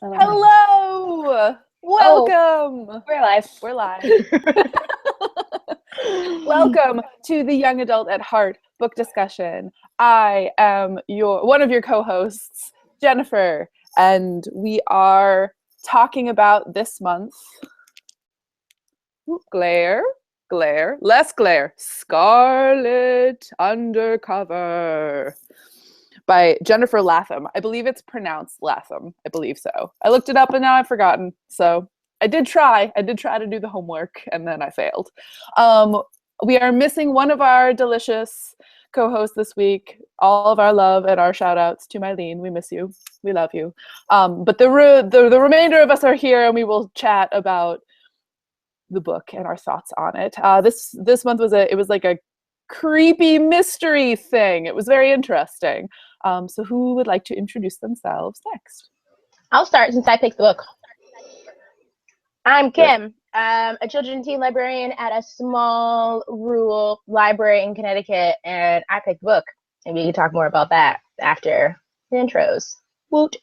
Hello! Welcome! We're live. We're live. Welcome to the Young Adult at Heart book discussion. I am one of your co-hosts, Jennifer, and we are talking about this month. Less glare. Scarlett Undercover by Jennifer Latham. I believe it's pronounced Latham. I believe so. I looked it up and now I've forgotten. So I did try to do the homework and then I failed. We are missing one of our delicious co-hosts this week. All of our love and our shout outs to Mylene. We miss you. We love you. But the remainder of us are here and we will chat about the book and our thoughts on it. This month was like a creepy mystery thing. It was very interesting. So who would like to introduce themselves next? I'll start since I picked the book. I'm Kim, a children's teen librarian at a small rural library in Connecticut, and I picked the book. And we can talk more about that after the intros. Woot!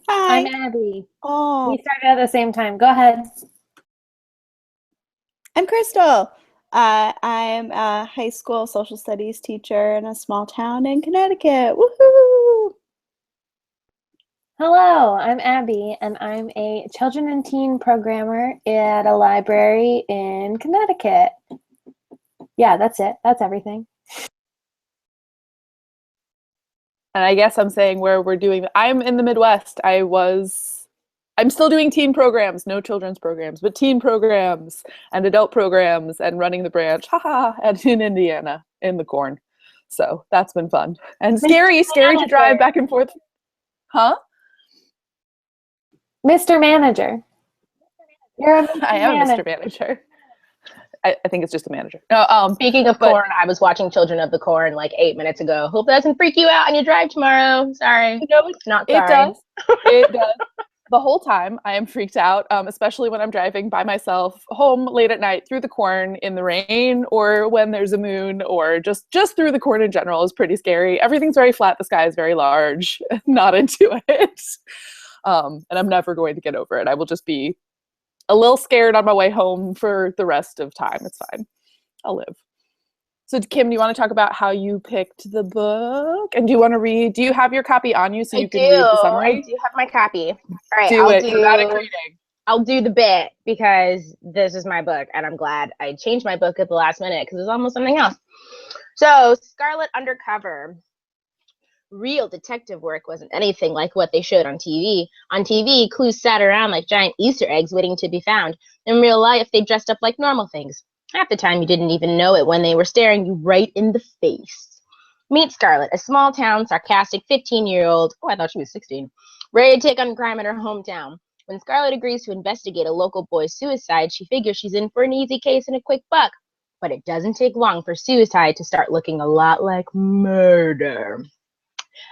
Hi. I'm Abby. Oh. We started at the same time. Go ahead. I'm Crystal. I'm a high school social studies teacher in a small town in Connecticut. Woohoo! Hello, I'm Abby, and I'm a children and teen programmer at a library in Connecticut. Yeah, that's it. That's everything. And I guess I'm saying where we're doing. I'm in the Midwest. I'm still doing teen programs, no children's programs, but teen programs and adult programs and running the branch, and in Indiana, in the corn. So that's been fun. And scary to drive back and forth. Huh? Mr. Manager. You're a I am a Mr. Manager. I think it's just a manager. No, Speaking of corn, I was watching Children of the Corn like 8 minutes ago. Hope that doesn't freak you out on your drive tomorrow. Sorry. No, not sorry. It does. It does. The whole time I am freaked out, especially when I'm driving by myself home late at night through the corn in the rain or when there's a moon or just through the corn in general is pretty scary. Everything's very flat. The sky is very large. Not into it. And I'm never going to get over it. I will just be a little scared on my way home for the rest of time. It's fine. I'll live. So Kim, do you want to talk about how you picked the book? And do you have your copy on you so you can read the summary? I do have my copy. All right, I'll do the bit because this is my book and I'm glad I changed my book at the last minute because it was almost something else. So Scarlett Undercover. Real detective work wasn't anything like what they showed on TV. On TV, clues sat around like giant Easter eggs waiting to be found. In real life, they dressed up like normal things. Half the time, you didn't even know it when they were staring you right in the face. Meet Scarlett, a small-town, sarcastic 15-year-old, I thought she was 16, ready to take on crime in her hometown. When Scarlett agrees to investigate a local boy's suicide, she figures she's in for an easy case and a quick buck. But it doesn't take long for suicide to start looking a lot like murder.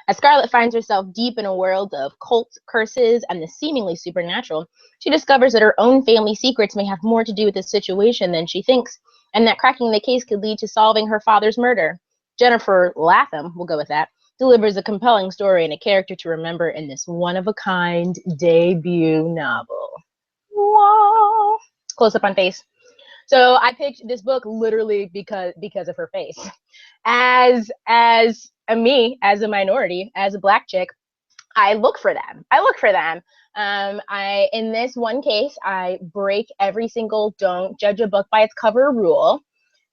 As Scarlett finds herself deep in a world of cults, curses, and the seemingly supernatural, she discovers that her own family secrets may have more to do with the situation than she thinks, and that cracking the case could lead to solving her father's murder. Jennifer Latham, we'll go with that, delivers a compelling story and a character to remember in this one-of-a-kind debut novel. Wow. Close up on face. So I picked this book literally because of her face. As me, as a minority, as a Black chick, I look for them. In this one case, I break every single don't judge a book by its cover rule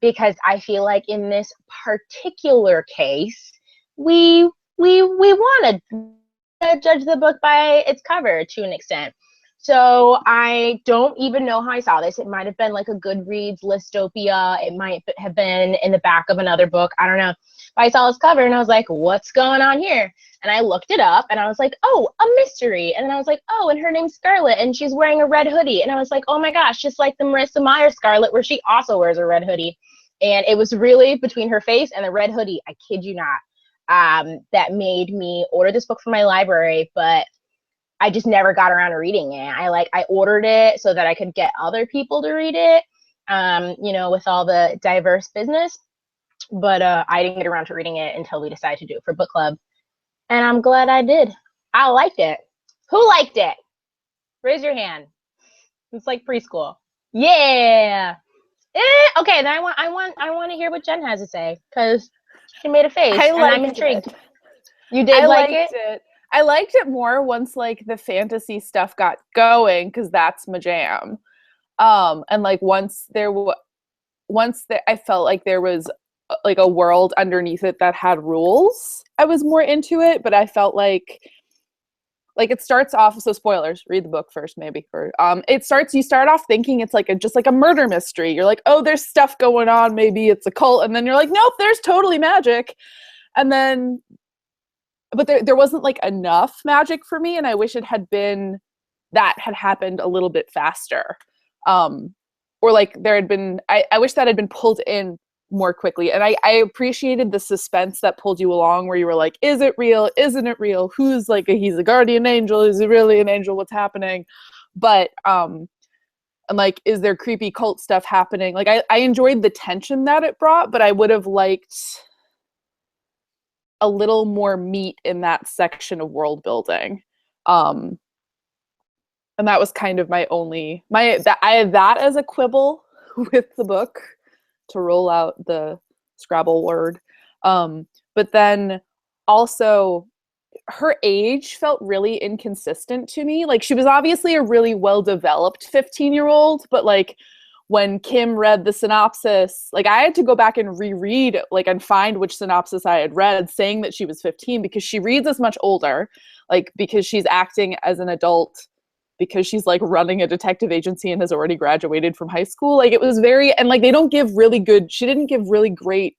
because I feel like in this particular case, we want to judge the book by its cover to an extent. So I don't even know how I saw this. It might have been like a Goodreads Listopia. It might have been in the back of another book. I don't know. But I saw this cover and I was like, what's going on here? And I looked it up and I was like, oh, a mystery. And then I was like, oh, and her name's Scarlett and she's wearing a red hoodie. And I was like, oh my gosh, just like the Marissa Meyer Scarlett where she also wears a red hoodie. And it was really between her face and the red hoodie, I kid you not, that made me order this book from my library. But I just never got around to reading it. I ordered it so that I could get other people to read it, with all the diverse business. but I didn't get around to reading it until we decided to do it for book club, and I'm glad I did. I liked it. Who liked it? Raise your hand. It's like preschool. Yeah. Okay, then I want to hear what Jen has to say, because she made a face and I'm intrigued. You did like it? I liked it more once like the fantasy stuff got going, because that's my jam. And like once I felt like there was like a world underneath it that had rules, I was more into it. But I felt like it starts off, so spoilers, read the book first maybe. You start off thinking it's like just like a murder mystery. You're like, oh, there's stuff going on, maybe it's a cult, and then you're like, nope, there's totally magic. And then but there wasn't like enough magic for me, and I wish it had been that had happened a little bit faster. Or like there had been, I wish that had been pulled in more quickly. And I appreciated the suspense that pulled you along, where you were like, is it real? Isn't it real? Who's like, he's a guardian angel? Is he really an angel? What's happening? But, and like, is there creepy cult stuff happening? Like, I enjoyed the tension that it brought, but I would have liked a little more meat in that section of world building. And that was kind of I have that as a quibble with the book, to roll out the Scrabble word. But then also her age felt really inconsistent to me. Like, she was obviously a really well-developed 15-year-old, but like when Kim read the synopsis, like I had to go back and reread like and find which synopsis I had read saying that she was 15, because she reads as much older, like because she's acting as an adult, because she's like running a detective agency and has already graduated from high school. Like it was very, and like they don't give she didn't give really great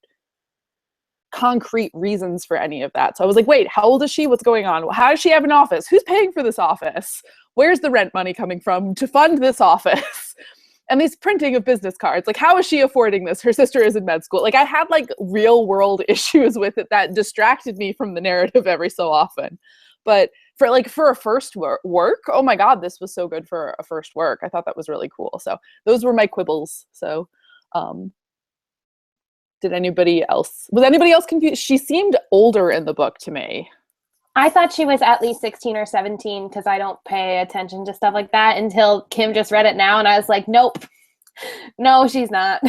concrete reasons for any of that. So I was like, wait, how old is she? What's going on? How does she have an office? Who's paying for this office? Where's the rent money coming from to fund this office? And these printing of business cards, like how is she affording this? Her sister is in med school. Like I had like real world issues with it that distracted me from the narrative every so often. But for a first work, oh my God, this was so good for a first work. I thought that was really cool. So those were my quibbles. So was anybody else confused? She seemed older in the book to me. I thought she was at least 16 or 17, because I don't pay attention to stuff like that until Kim just read it now, and I was like, nope. No, she's not.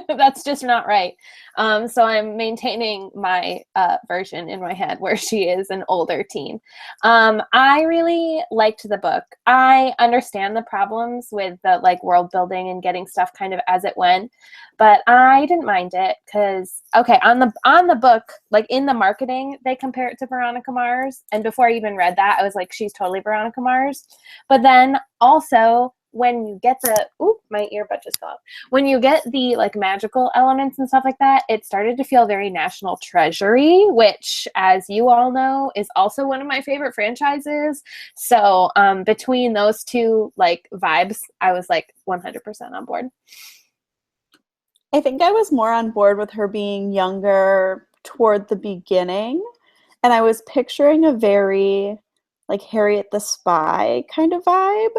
That's just not right. So I'm maintaining my version in my head where she is an older teen. I really liked the book. I understand the problems with the like world building and getting stuff kind of as it went, but I didn't mind it because, okay, on the book, like in the marketing, they compare it to Veronica Mars. And before I even read that, I was like, she's totally Veronica Mars. But then also, when you get my earbud just fell off. When you get the like magical elements and stuff like that, it started to feel very National Treasury, which, as you all know, is also one of my favorite franchises. So between those two like vibes, I was like 100% on board. I think I was more on board with her being younger toward the beginning, and I was picturing a very like Harriet the Spy kind of vibe.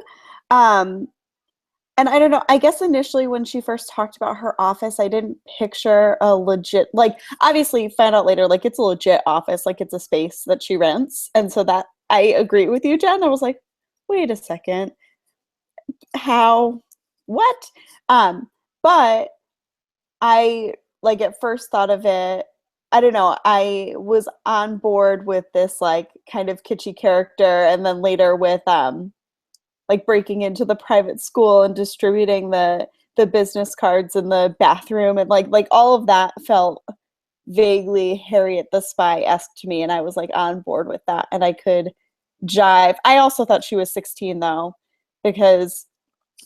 And I don't know, I guess initially when she first talked about her office, I didn't picture a legit, like, obviously found out later, like, it's a legit office, like, it's a space that she rents. And so that, I agree with you, Jen. I was like, wait a second. What? But I, like, at first thought of it, I don't know, I was on board with this, like, kind of kitschy character, and then later with, like breaking into the private school and distributing the business cards in the bathroom, and like all of that felt vaguely Harriet the Spy-esque to me, and I was like on board with that, and I could jive. I also thought she was 16 though, because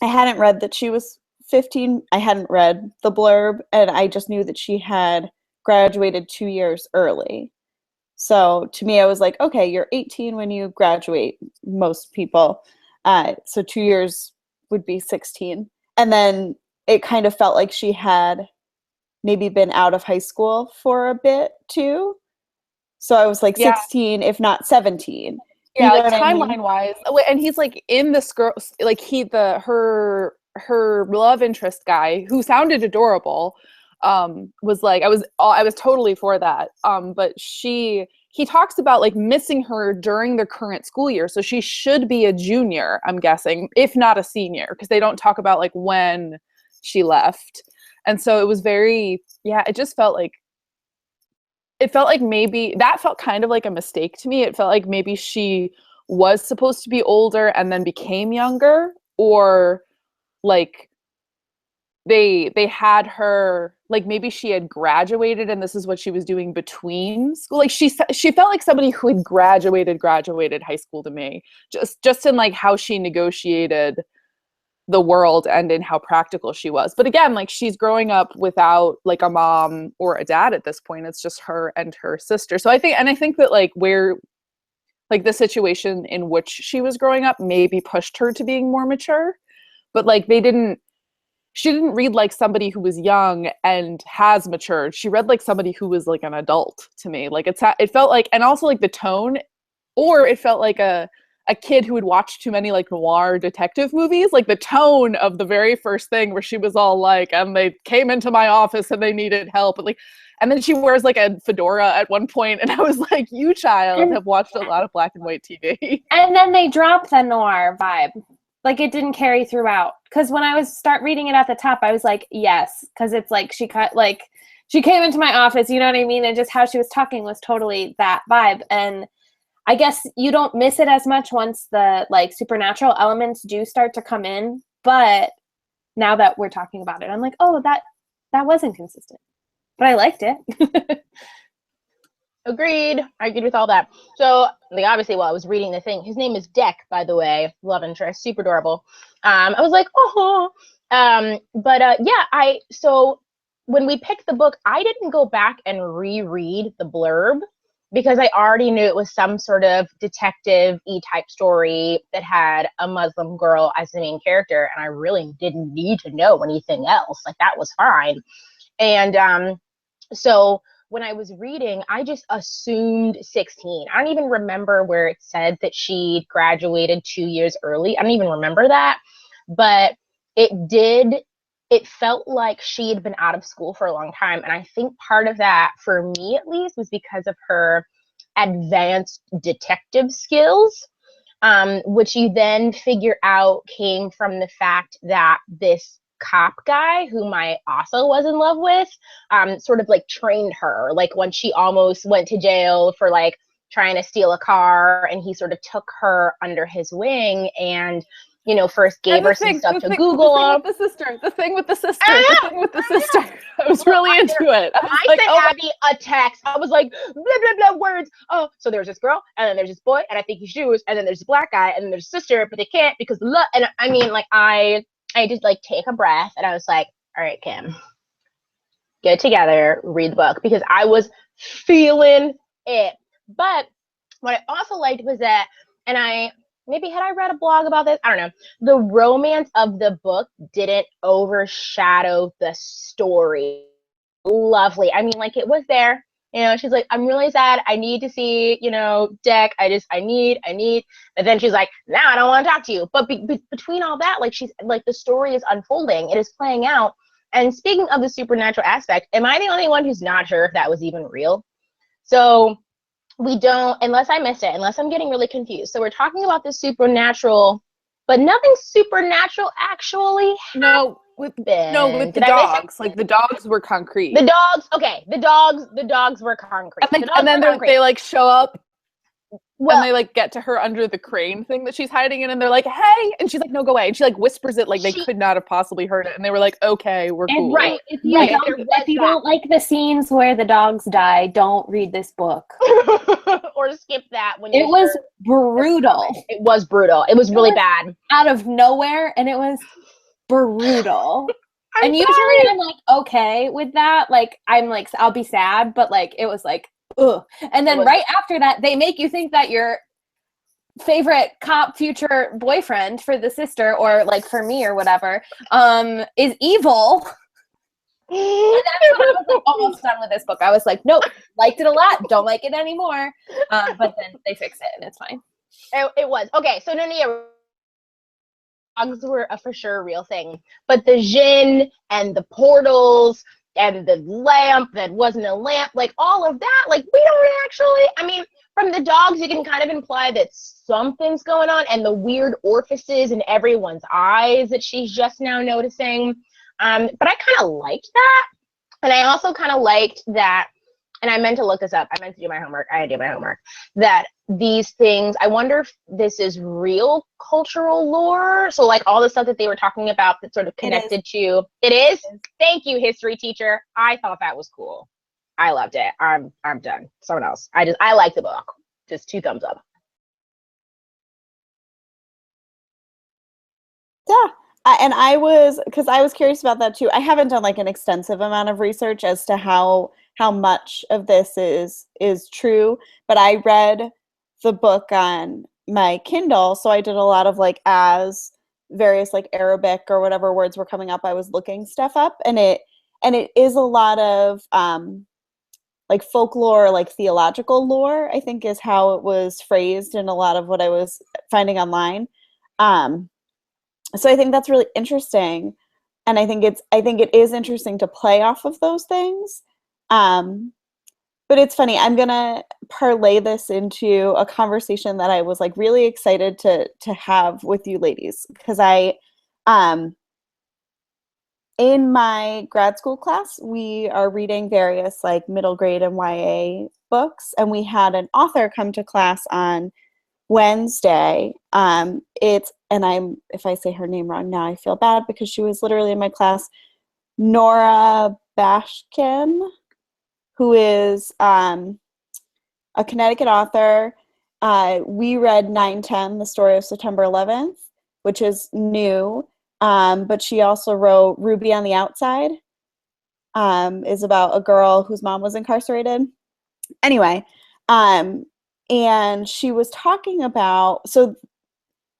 I hadn't read that she was 15. I hadn't read the blurb, and I just knew that she had graduated 2 years early. So to me, I was like, okay, you're 18 when you graduate, most people. So 2 years would be 16. And then it kind of felt like she had maybe been out of high school for a bit too. So I was like 16, if not 17. Yeah, like timeline wise. And he's like in this girl, like her love interest guy who sounded adorable. was like, I was totally for that. But he talks about like missing her during the current school year. So she should be a junior, I'm guessing, if not a senior, because they don't talk about like when she left. And so it was very, it just felt like, maybe that felt kind of like a mistake to me. It felt like maybe she was supposed to be older and then became younger, or like they had her, like maybe she had graduated and this is what she was doing between school. Like she felt like somebody who had graduated high school to me, just in like how she negotiated the world and in how practical she was. But again, like she's growing up without like a mom or a dad at this point. It's just her and her sister. So I think that like where like the situation in which she was growing up maybe pushed her to being more mature, but like she didn't read like somebody who was young and has matured. She read like somebody who was like an adult to me. Like it felt like, and also like the tone, or it felt like a kid who had watched too many like noir detective movies. Like the tone of the very first thing where she was all like, and they came into my office and they needed help. And then she wears like a fedora at one point, and I was like, you child have watched a lot of black and white TV. And then they dropped the noir vibe. Like it didn't carry throughout. Because when I start reading it at the top, I was like, yes, because it's like she came into my office, you know what I mean? And just how she was talking was totally that vibe. And I guess you don't miss it as much once the like supernatural elements do start to come in. But now that we're talking about it, I'm like, oh, that wasn't consistent. But I liked it. Agreed. I agreed with all that. So, like, obviously, while I was reading the thing, his name is Deck, by the way, love interest, super adorable. I was like, oh. So when we picked the book, I didn't go back and reread the blurb because I already knew it was some sort of detective-y type story that had a Muslim girl as the main character, and I really didn't need to know anything else. Like, that was fine. And so when I was reading, I just assumed 16. I don't even remember where it said that she graduated 2 years early. I don't even remember that. But it felt like she had been out of school for a long time. And I think part of that, for me at least, was because of her advanced detective skills, which you then figure out came from the fact that this cop guy whom I also was in love with sort of like trained her, like when she almost went to jail for like trying to steal a car, and he sort of took her under his wing and, you know, first gave her some stuff to Google. The thing with the sister. I was really into it. I sent Abby a text. I was like, blah, blah, blah, words. Oh, so there's this girl, and then there's this boy, and I think he's Jewish, and then there's this black guy, and then there's a sister, but they can't because love. And I mean, like, I just like take a breath, and I was like, all right, Kim, get it together, read the book, because I was feeling it. But what I also liked was that, and had I read a blog about this? I don't know. The romance of the book didn't overshadow the story. Lovely. I mean, like, it was there. You know, she's like, I'm really sad. I need to see, you know, Deck. I need. And then she's like, now I don't want to talk to you. But between all that, like, she's like, the story is unfolding. It is playing out. And speaking of the supernatural aspect, am I the only one who's not sure if that was even real? So we don't, unless I missed it, unless I'm getting really confused. So we're talking about the supernatural, but nothing supernatural actually happened. No, with the dogs. Like, the dogs were concrete. The dogs, okay. The dogs were concrete. And then they like show up. And they like get to her under the crane thing that she's hiding in, and they're like, hey, and she's like, no, go away. And she like whispers it like they could not have possibly heard it, and they were like, okay, we're cool. Right. If you don't like the scenes where the dogs die, don't read this book. Or skip that. It was brutal. It was brutal. It was really bad. Out of nowhere, and it was brutal. And usually I'm like, okay with that. Like, I'm like, I'll be sad, but like, it was like, ugh. And then right after that, they make you think that your favorite cop future boyfriend for the sister, or like for me or whatever, is evil. And that's when I was like almost done with this book. I was like, nope, liked it a lot, don't like it anymore. But then they fix it and it's fine. It was. Okay, so no, dogs were a for sure real thing. But the djinn and the portals and the lamp that wasn't a lamp, like all of that, like we don't actually, I mean, from the dogs, you can kind of imply that something's going on, and the weird orifices in everyone's eyes that she's just now noticing. But I kind of liked that. And I also kind of liked that, and I meant to look this up. I meant to do my homework. I did my homework. That these things, I wonder if this is real cultural lore. So like all the stuff that they were talking about that's sort of connected to, it is? Thank you, history teacher. I thought that was cool. I loved it. I'm done. Someone else. I like the book. Just 2 thumbs up. Yeah. And I was curious about that too. I haven't done like an extensive amount of research as to how much of this is true, but I read the book on my Kindle, so I did a lot of like, as various like Arabic or whatever words were coming up, I was looking stuff up, and it is a lot of like folklore, like theological lore, I think is how it was phrased in a lot of what I was finding online. So I think that's really interesting, and I think it is interesting to play off of those things. But it's funny, I'm gonna parlay this into a conversation that I was like really excited to have with you ladies, because in my grad school class, we are reading various like middle grade and YA books, and we had an author come to class on Wednesday. If I say her name wrong now, I feel bad, because she was literally in my class. Nora Bashkin, who is a Connecticut author. We read 9/10, The Story of September 11th, which is new. But she also wrote Ruby on the Outside, is about a girl whose mom was incarcerated. Anyway, and she was talking about, so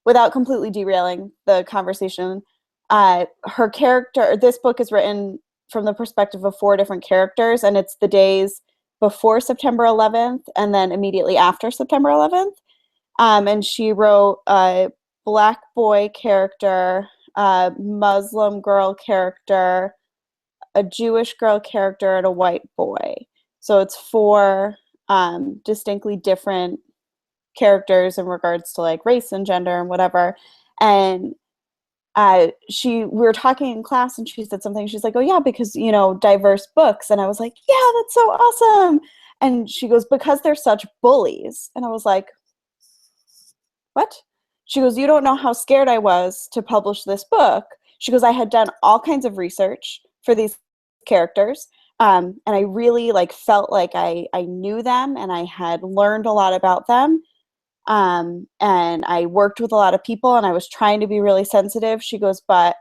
without completely derailing the conversation, her character, this book is written from the perspective of 4 different characters, and it's the days before September 11th and then immediately after September 11th. And she wrote a Black boy character, a Muslim girl character, a Jewish girl character, and a white boy. So it's 4 distinctly different characters in regards to like race and gender and whatever. And we were talking in class, and she said something. She's like, "Oh yeah, because diverse books." And I was like, "Yeah, that's so awesome." And she goes, "Because they're such bullies." And I was like, "What?" She goes, "You don't know how scared I was to publish this book." She goes, "I had done all kinds of research for these characters, and I really like felt like I knew them, and I had learned a lot about them. And I worked with a lot of people, and I was trying to be really sensitive." She goes, "But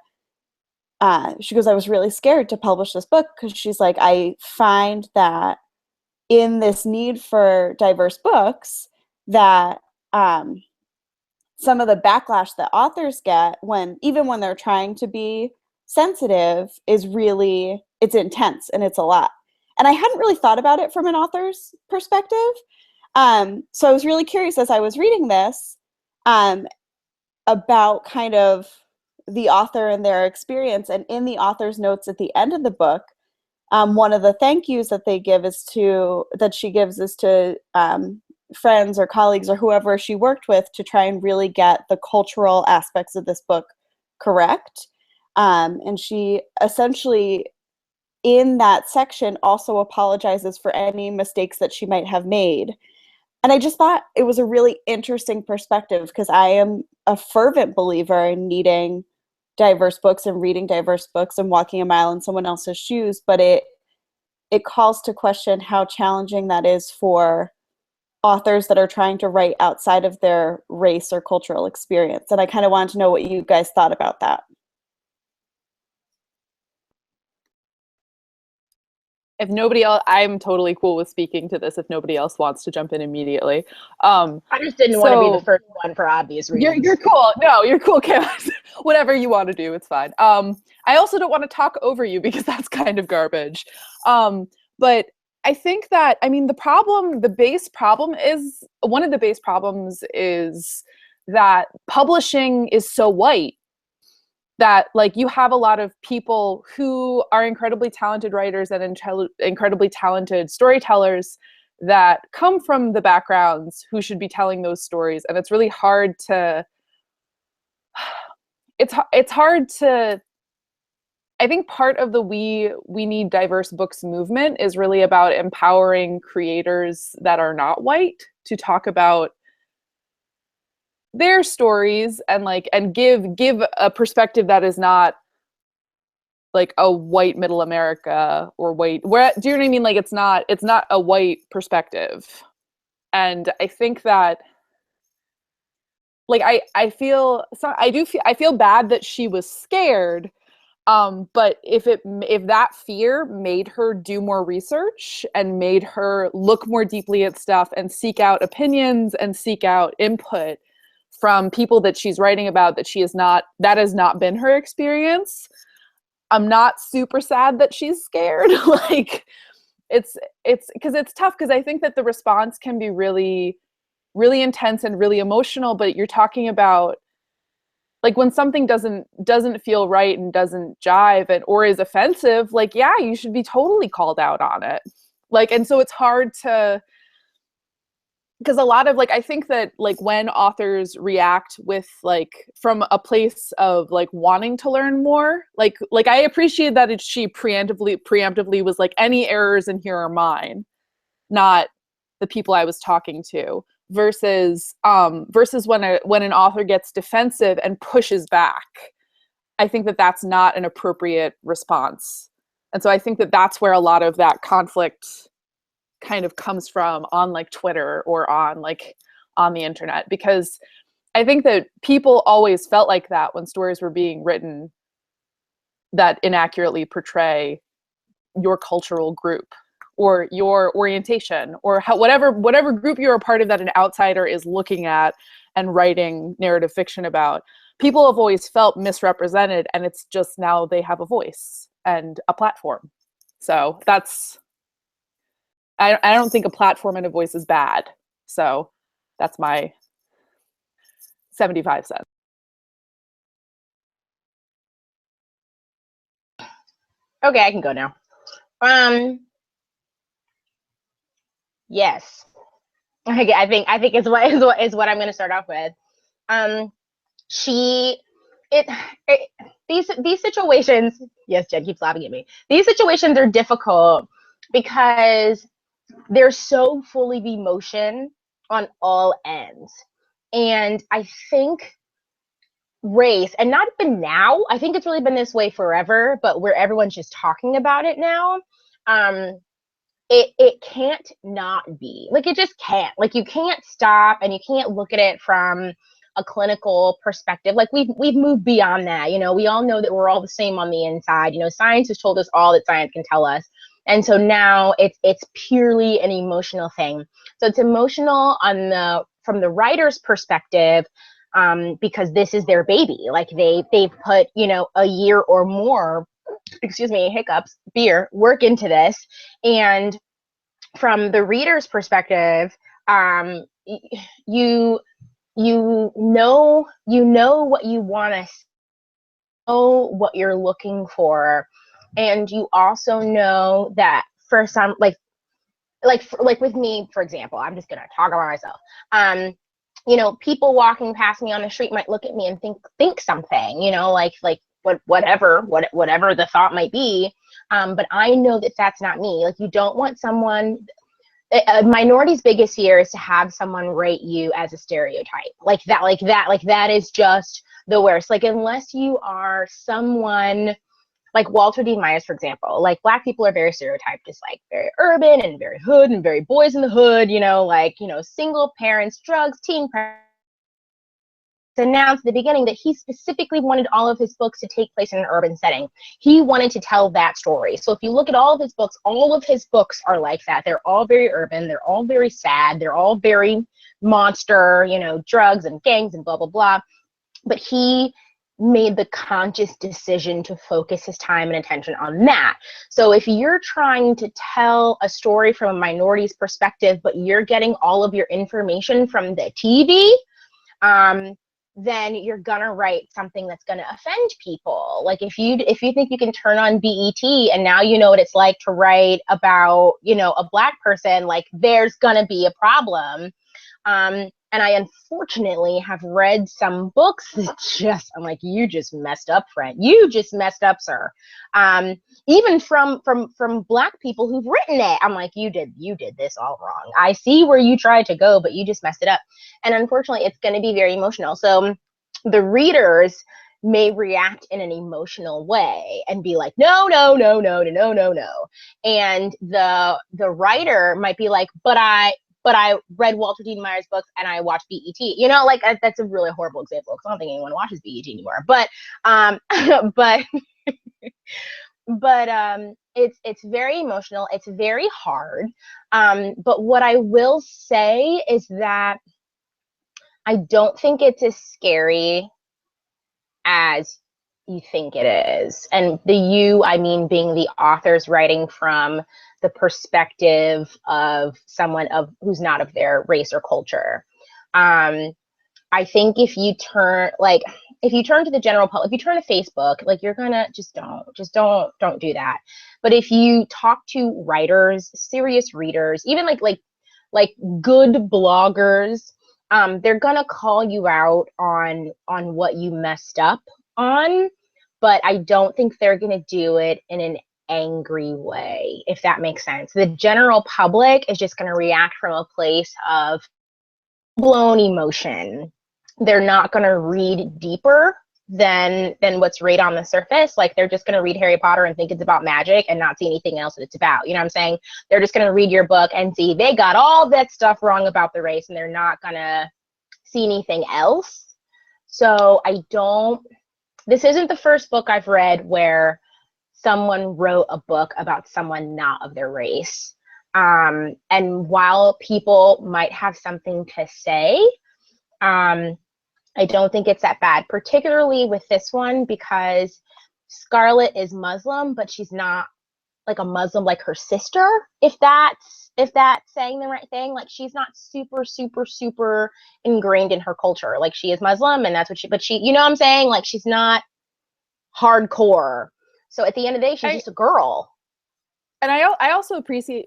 I was really scared to publish this book, because she's like, I find that in this need for diverse books, that some of the backlash that authors get even when they're trying to be sensitive is really, it's intense and it's a lot." And I hadn't really thought about it from an author's perspective. So I was really curious as I was reading this about kind of the author and their experience. And in the author's notes at the end of the book, one of the thank yous that she gives is to friends or colleagues or whoever she worked with to try and really get the cultural aspects of this book correct. And she essentially, in that section, also apologizes for any mistakes that she might have made. And I just thought it was a really interesting perspective, because I am a fervent believer in needing diverse books and reading diverse books and walking a mile in someone else's shoes. But it calls to question how challenging that is for authors that are trying to write outside of their race or cultural experience. And I kind of wanted to know what you guys thought about that. If nobody else, I'm totally cool with speaking to this if nobody else wants to jump in immediately. I just didn't want to be the first one for obvious reasons. You're cool. No, you're cool, Chaos. Whatever you want to do, it's fine. I also don't want to talk over you, because that's kind of garbage. But I think that, one of the base problems is that publishing is so white. that like you have a lot of people who are incredibly talented writers and incredibly talented storytellers that come from the backgrounds who should be telling those stories. And it's really hard to, it's hard to, I think part of the We Need Diverse Books movement is really about empowering creators that are not white to talk about their stories and like, and give a perspective that is not like a white middle America or white, where, do you know what I mean? Like it's not a white perspective. And I think that like I feel bad that she was scared. But if that fear made her do more research and made her look more deeply at stuff and seek out opinions and seek out input from people that she's writing about that has not been her experience, I'm not super sad that she's scared. Like it's because it's tough, because I think that the response can be really, really intense and really emotional, but you're talking about like when something doesn't feel right and doesn't jive or is offensive, like, yeah, you should be totally called out on it. Like, and so it's hard to, because a lot of like, I think that like when authors react with like from a place of like wanting to learn more, like I appreciate that she preemptively was like, any errors in here are mine, not the people I was talking to, versus when an author gets defensive and pushes back. I think that that's not an appropriate response. And so I think that that's where a lot of that conflict kind of comes from on like Twitter or on the internet, because I think that people always felt like that when stories were being written that inaccurately portray your cultural group or your orientation or whatever group you're a part of that an outsider is looking at and writing narrative fiction about. People have always felt misrepresented, and it's just now they have a voice and a platform. So I don't think a platform and a voice is bad. So that's my 75 cents. Okay, I can go now. Yes. I think is what I'm going to start off with. These situations, yes, Jen keeps laughing at me. These situations are difficult because they're so full of emotion on all ends. And I think race, and not even now, I think it's really been this way forever, but where everyone's just talking about it now, it can't not be. Like, it just can't. Like, you can't stop, and you can't look at it from a clinical perspective. Like, we've moved beyond that. You know, we all know that we're all the same on the inside. You know, science has told us all that science can tell us. And so now it's purely an emotional thing. So it's emotional from the writer's perspective, because this is their baby. Like, they've put, you know, a year or more, excuse me, hiccups, work into this. And from the reader's perspective, you know what you want to know, what you're looking for, and you also know that for some, like with me, for example, I'm just gonna talk about myself. You know, people walking past me on the street might look at me and think something, you know, like whatever the thought might be. But I know that that's not me. Like, you don't want someone. A minority's biggest fear is to have someone rate you as a stereotype. Like that is just the worst. Like, unless you are someone like Walter D. Myers, for example, like, Black people are very stereotyped, just like very urban and very hood and very boys in the hood, you know, like, you know, single parents, drugs, teen parents. Announced at the beginning that he specifically wanted all of his books to take place in an urban setting. He wanted to tell that story. So if you look at all of his books are like that. They're all very urban. They're all very sad. They're all very monster, you know, drugs and gangs and blah, blah, blah. But he made the conscious decision to focus his time and attention on that. So if you're trying to tell a story from a minority's perspective, but you're getting all of your information from the TV, then you're gonna write something that's gonna offend people. Like if you think you can turn on BET and now you know what it's like to write about, you know, a Black person, like there's gonna be a problem. And I unfortunately have read some books that just, I'm like, you just messed up, friend. You just messed up, sir. Even from Black people who've written it, I'm like, you did this all wrong. I see where you tried to go, but you just messed it up. And unfortunately, it's going to be very emotional. So the readers may react in an emotional way and be like, no. And the writer might be like, but I read Walter Dean Meyer's books and I watched BET. You know, like that's a really horrible example because I don't think anyone watches BET anymore. But it's very emotional. It's very hard. But what I will say is that I don't think it's as scary as you think it is. And the you, I mean, being the authors writing from the perspective of someone who's not of their race or culture. I think if you turn to the general public, if you turn to Facebook, like you're gonna just don't do that. But if you talk to writers, serious readers, even like good bloggers, they're gonna call you out on what you messed up on, but I don't think they're gonna do it in an angry way, if that makes sense. The general public is just gonna react from a place of blown emotion. They're not gonna read deeper than what's right on the surface. Like they're just gonna read Harry Potter and think it's about magic and not see anything else that it's about. You know what I'm saying? They're just gonna read your book and see they got all that stuff wrong about the race and they're not gonna see anything else. So this isn't the first book I've read where someone wrote a book about someone not of their race. And while people might have something to say, I don't think it's that bad, particularly with this one because Scarlett is Muslim, but she's not like a Muslim like her sister, if that's saying the right thing. Like she's not super, super, super ingrained in her culture. Like she is Muslim and that's what but she, you know what I'm saying? Like she's not hardcore. So at the end of the day, she's just a girl. And I also appreciated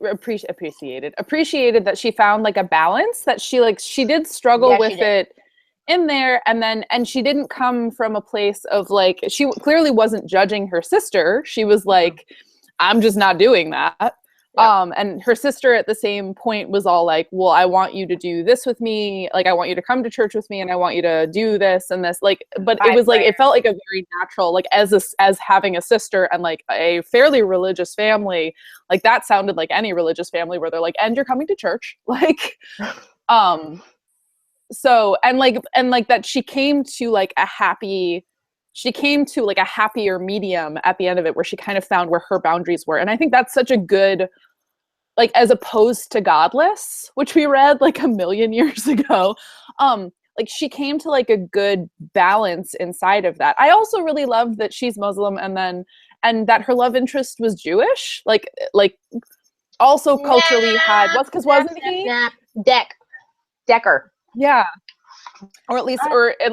that she found like a balance, that she did struggle with it in there, and she didn't come from a place of like, she clearly wasn't judging her sister. She was like, I'm just not doing that. Yeah. And her sister at the same point was all like, well, I want you to do this with me. Like, I want you to come to church with me and I want you to do this and this, like, but it was like, it felt like a very natural, like as having a sister and like a fairly religious family, like that sounded like any religious family where they're like, and you're coming to church. Like, so, and like that she came to like a happier medium at the end of it where she kind of found where her boundaries were. And I think that's such a good, like, as opposed to Godless, which we read like a million years ago, like she came to like a good balance inside of that. I also really loved that she's Muslim and that her love interest was Jewish, like also culturally wasn't he? Decker. Yeah. Or at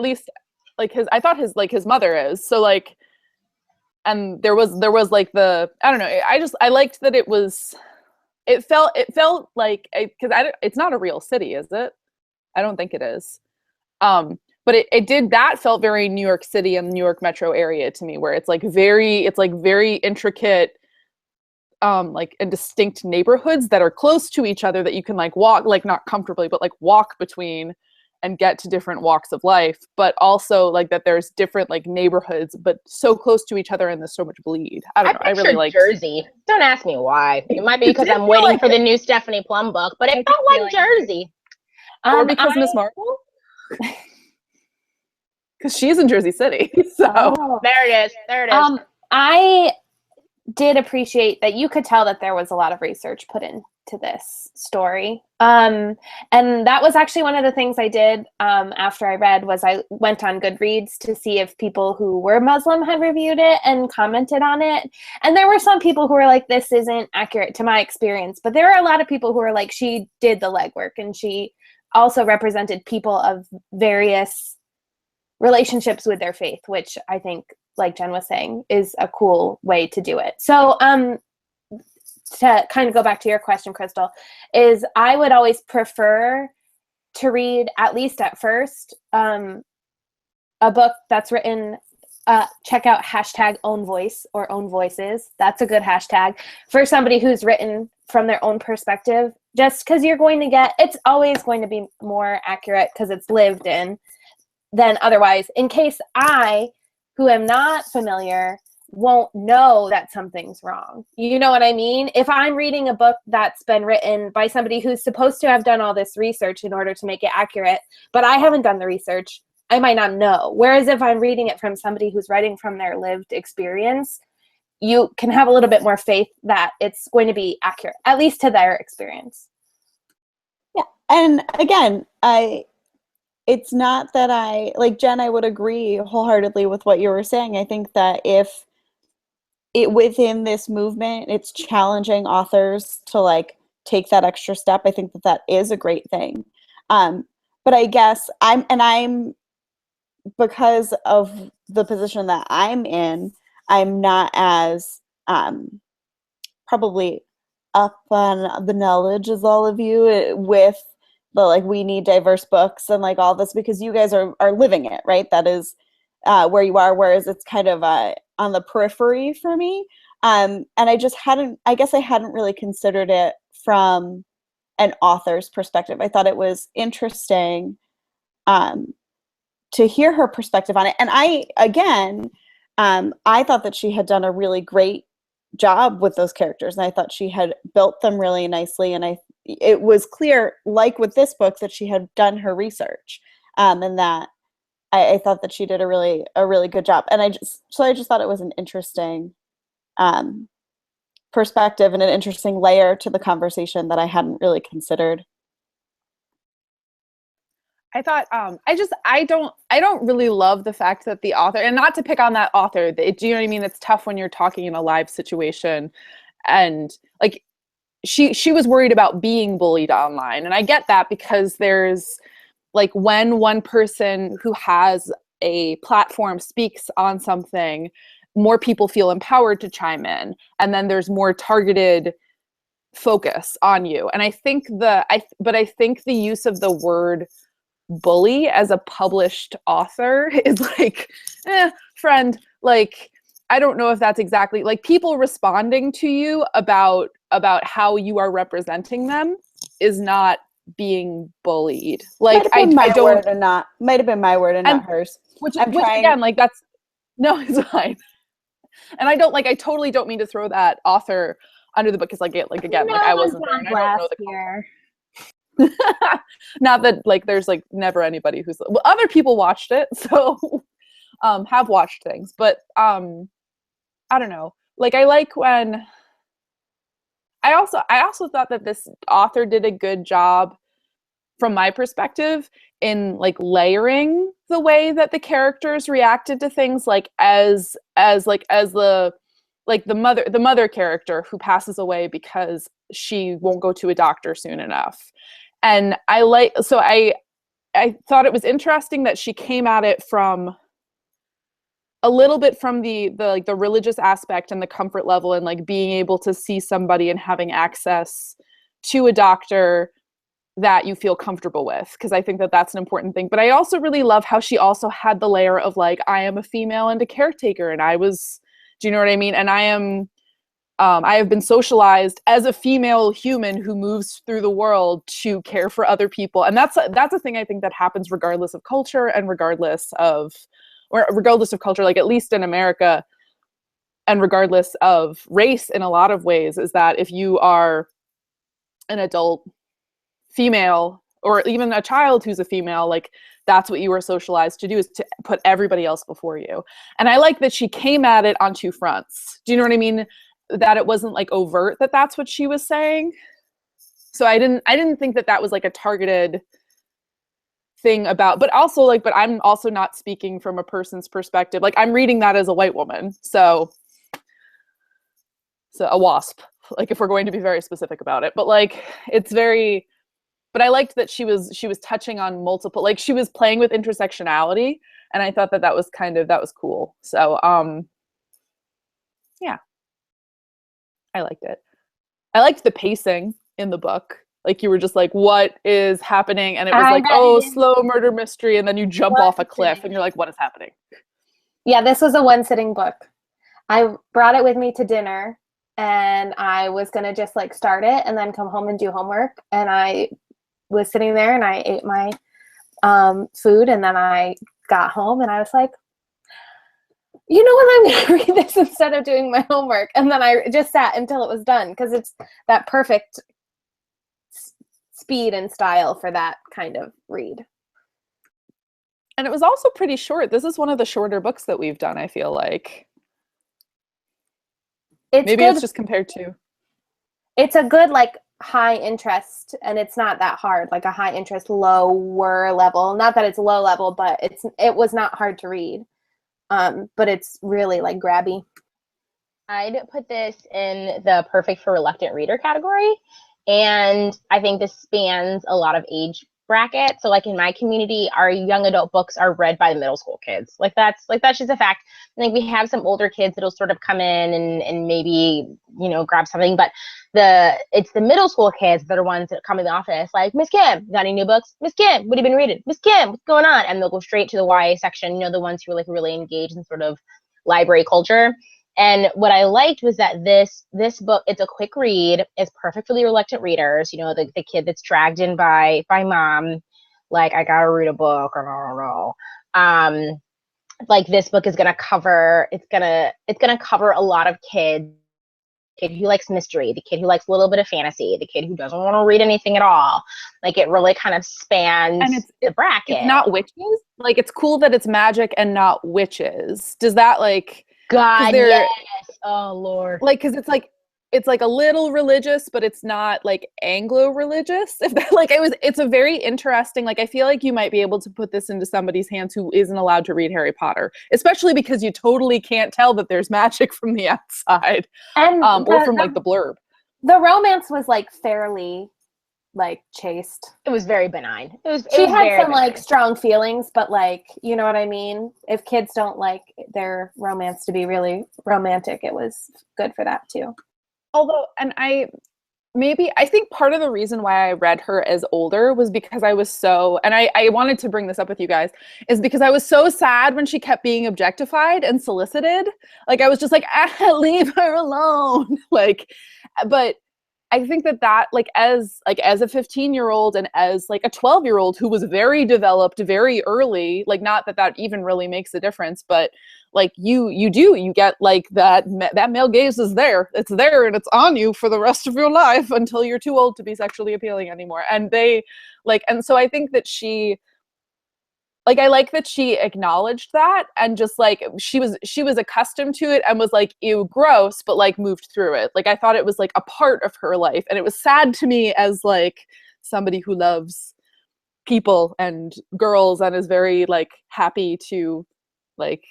least like his mother is. So like, and there was like the, I don't know. I liked that it felt like, because it's not a real city, is it? I don't think it is. But that felt very New York City and New York metro area to me, where it's very intricate, like and distinct neighborhoods that are close to each other that you can like walk, like not comfortably, but like walk between and get to different walks of life, but also like that there's different like neighborhoods, but so close to each other and there's so much bleed. I don't know. I really like Jersey. Don't ask me why. It might be because I'm waiting for the new Stephanie Plum book, but it felt like Jersey. Or because Miss Marple? Because she's in Jersey City. So there it is. I did appreciate that you could tell that there was a lot of research put into this story. And that was actually one of the things I did after I read was I went on Goodreads to see if people who were Muslim had reviewed it and commented on it. And there were some people who were like, this isn't accurate to my experience. But there were a lot of people who were like, she did the legwork and she also represented people of various relationships with their faith, which I think, like Jen was saying, is a cool way to do it. So to kind of go back to your question, Crystal, is I would always prefer to read, at least at first, a book that's written, check out hashtag own voice or own voices. That's a good hashtag for somebody who's written from their own perspective, just because it's always going to be more accurate because it's lived in than otherwise, in case I, who am not familiar, won't know that something's wrong. You know what I mean? If I'm reading a book that's been written by somebody who's supposed to have done all this research in order to make it accurate, but I haven't done the research, I might not know. Whereas if I'm reading it from somebody who's writing from their lived experience, you can have a little bit more faith that it's going to be accurate, at least to their experience. Yeah. And again, it's not that like Jen, I would agree wholeheartedly with what you were saying. I think that if within this movement, it's challenging authors to like take that extra step, I think that is a great thing. But I guess I'm because of the position that I'm in, I'm not as probably up on the knowledge as all of you with the like we need diverse books and like all this, because you guys are living it, right? That is where you are, whereas it's kind of on the periphery for me. And I guess I hadn't really considered it from an author's perspective. I thought it was interesting to hear her perspective on it. And I thought that she had done a really great job with those characters. And I thought she had built them really nicely. And it was clear, like with this book, that she had done her research, and that I thought that she did a really good job. And I just thought it was an interesting perspective and an interesting layer to the conversation that I hadn't really considered. I thought I don't really love the fact that the author, and not to pick on that author, do you know what I mean? It's tough when you're talking in a live situation, and like she was worried about being bullied online, and I get that, because there's like when one person who has a platform speaks on something, more people feel empowered to chime in, and then there's more targeted focus on you. And I think I think the use of the word bully as a published author is like, friend, like I don't know if that's exactly like people responding to you about how you are representing them is not being bullied. Like might have been my word and not hers. Which again, like that's no, it's fine. And I totally don't mean to throw that author under the book, because again, no, like I wasn't there and I don't know the here. Not that like there's like never anybody who's other people watched it, so have watched things, but I don't know, like I like when I also thought that this author did a good job from my perspective in like layering the way that the characters reacted to things, like as the mother character who passes away because she won't go to a doctor soon enough. And I thought it was interesting that she came at it from a little bit from the religious aspect and the comfort level, and like being able to see somebody and having access to a doctor that you feel comfortable with, because I think that that's an important thing. But I also really love how she also had the layer of like, I am a female and a caretaker, and do you know what I mean? And I have been socialized as a female human who moves through the world to care for other people. And that's a thing I think that happens regardless of culture and regardless of culture, like at least in America, and regardless of race in a lot of ways, is that if you are an adult female or even a child who's a female, like that's what you were socialized to do, is to put everybody else before you. And I like that she came at it on two fronts. Do you know what I mean? That it wasn't like overt that that's what she was saying. So I didn't think that was like a targeted thing about, but I'm also not speaking from a person's perspective. Like I'm reading that as a white woman. So a WASP, like if we're going to be very specific about it, but like but I liked that she was touching on multiple, like she was playing with intersectionality, And I thought that was cool. So yeah, I liked it. I liked the pacing in the book. Like, you were just like, what is happening? And it was like, oh, slow murder mystery, and then you jump off a cliff and you're like, what is happening? Yeah, this was a one-sitting book. I brought it with me to dinner, and I was gonna just like start it and then come home and do homework. And I was sitting there and I ate my food, and then I got home and I was like, you know what, I'm gonna read this instead of doing my homework. And then I just sat until it was done, because it's that perfect speed and style for that kind of read. And it was also pretty short. This is one of the shorter books that we've done, I feel like. Maybe good. It's just compared to. It's a good, like, high interest, and it's not that hard, like a high interest, lower level. Not that it's low level, but it was not hard to read. But it's really, like, grabby. I'd put this in the perfect for reluctant reader category. And I think this spans a lot of age brackets. So like in my community, our young adult books are read by the middle school kids. That's just a fact. I think we have some older kids that'll sort of come in and maybe, grab something, but it's the middle school kids that are ones that come in the office like, Miss Kim, got any new books? Miss Kim, what have you been reading? Miss Kim, what's going on? And they'll go straight to the YA section, the ones who are like really engaged in sort of library culture. And what I liked was that this book, it's a quick read. It's perfect for the reluctant readers. The kid that's dragged in by mom, like, I gotta read a book, or I don't know. Like, this book is gonna cover. It's gonna cover a lot of kids. The kid who likes mystery, the kid who likes a little bit of fantasy, the kid who doesn't want to read anything at all. Like, it really kind of spans the bracket. It's not witches. Like, it's cool that it's magic and not witches. Does that, like? God, yes. Oh, Lord. Like, because it's like a little religious, but it's not like Anglo-religious. If that, like, it's a very interesting, like, I feel like you might be able to put this into somebody's hands who isn't allowed to read Harry Potter, especially because you totally can't tell that there's magic from the outside, and or from like the blurb. The romance was like fairly, like, chaste. It was very benign. She had some benign, like, strong feelings, but, like, you know what I mean? If kids don't like their romance to be really romantic, it was good for that too. Although, and I think part of the reason why I read her as older was because I was so, and I wanted to bring this up with you guys, is because I was so sad when she kept being objectified and solicited. Like, I was just like, leave her alone. Like, but I think that like as a 15-year-old and as like a 12-year-old who was very developed very early, like, not that even really makes a difference, but like you get like that male gaze is there. It's there and it's on you for the rest of your life until you're too old to be sexually appealing anymore. And they like, and so I think that I like that she acknowledged that, and just like she was accustomed to it and was like, ew, gross, but like moved through it. Like, I thought it was like a part of her life, and it was sad to me as like somebody who loves people and girls and is very like happy to like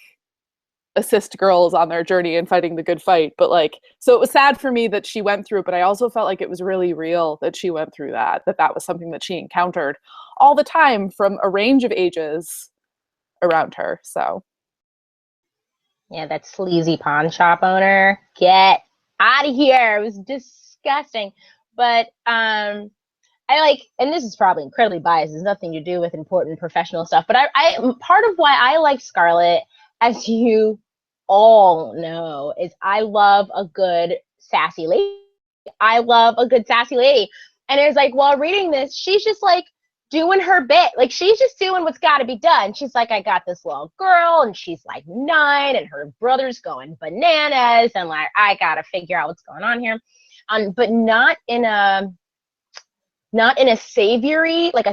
assist girls on their journey and fighting the good fight. But like, so it was sad for me that she went through it, but I also felt like it was really real that she went through that was something that she encountered all the time from a range of ages around her. So yeah, that sleazy pawn shop owner, get out of here. It was disgusting. But I like, and this is probably incredibly biased, it's nothing to do with important professional stuff, but I part of why I like Scarlett, as you all know, is I love a good sassy lady. I love a good sassy lady. And it's like, while reading this, she's just like doing her bit. Like, she's just doing what's got to be done. She's like, I got this little girl, and she's like 9, and her brother's going bananas, and like, I got to figure out what's going on here. But not in a savory, like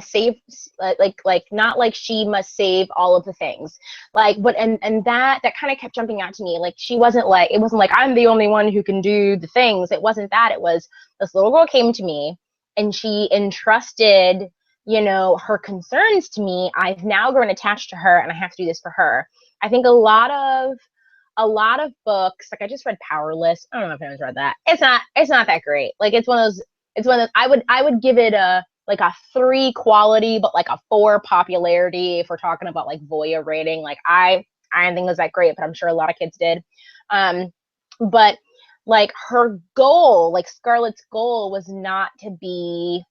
not like she must save all of the things, like, but and that kind of kept jumping out to me. Like, it wasn't like I'm the only one who can do the things. It wasn't that. It was, this little girl came to me and she entrusted, her concerns to me. I've now grown attached to her, and I have to do this for her. I think a lot of books, like, I just read Powerless. I don't know if anyone's read that. It's not that great. Like, it's one of those, I would give it a like a 3 quality, but like a 4 popularity if we're talking about like Voya rating. Like I didn't think it was that great, but I'm sure a lot of kids did. But like her goal, like Scarlett's goal was not to be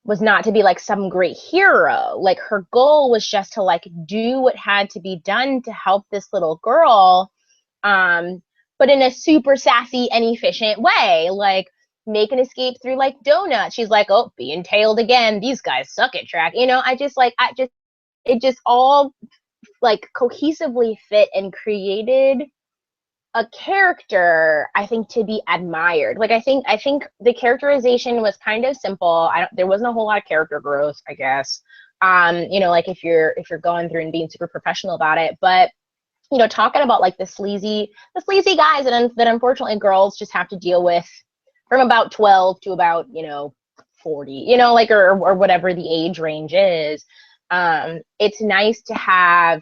like some great hero. Like her goal was just to like do what had to be done to help this little girl, but in a super sassy and efficient way. Like make an escape through like donuts. She's like, oh, being tailed again. These guys suck at track. You know, it just all like cohesively fit and created a character, I think, to be admired. Like I think the characterization was kind of simple. There wasn't a whole lot of character growth, I guess. You know, like if you're going through and being super professional about it, but you know, talking about like the sleazy guys that unfortunately girls just have to deal with from about 12 to about, you know, 40, you know, like or whatever the age range is. It's nice to have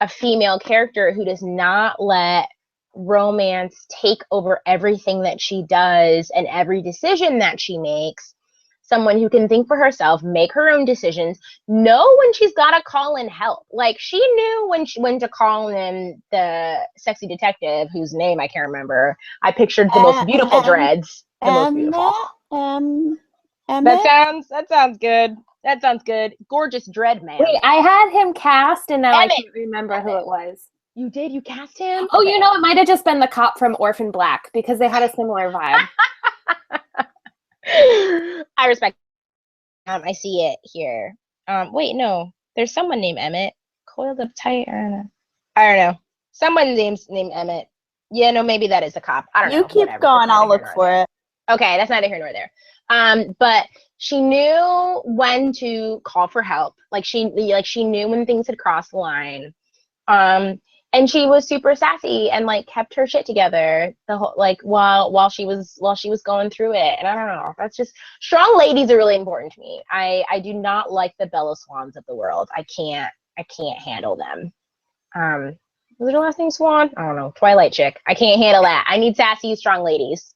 a female character who does not let romance take over everything that she does and every decision that she makes. Someone who can think for herself, make her own decisions, know when she's got to call in help. Like she knew when to call in the sexy detective whose name I can't remember. I pictured the most beautiful dreads. The most beautiful. That sounds good. That sounds good. Gorgeous dread man. Wait, I had him cast and now I can't remember who it was. You did? You cast him? Oh, okay. You know, it might have just been the cop from Orphan Black because they had a similar vibe. I respect. I see it here. Wait, no. There's someone named Emmett. Coiled up tight. I don't know. Someone named Emmett. Yeah, no, maybe that is the cop. I don't know. You keep going. I'll look for it. Okay, that's neither here nor there. But she knew when to call for help. Like she knew when things had crossed the line. And she was super sassy and like kept her shit together the whole like while she was going through it. And I don't know, that's just, strong ladies are really important to me. I do not like the Bella Swans of the world. I can't handle them. Was her last name Swan? I don't know. Twilight chick. I can't handle that. I need sassy, strong ladies.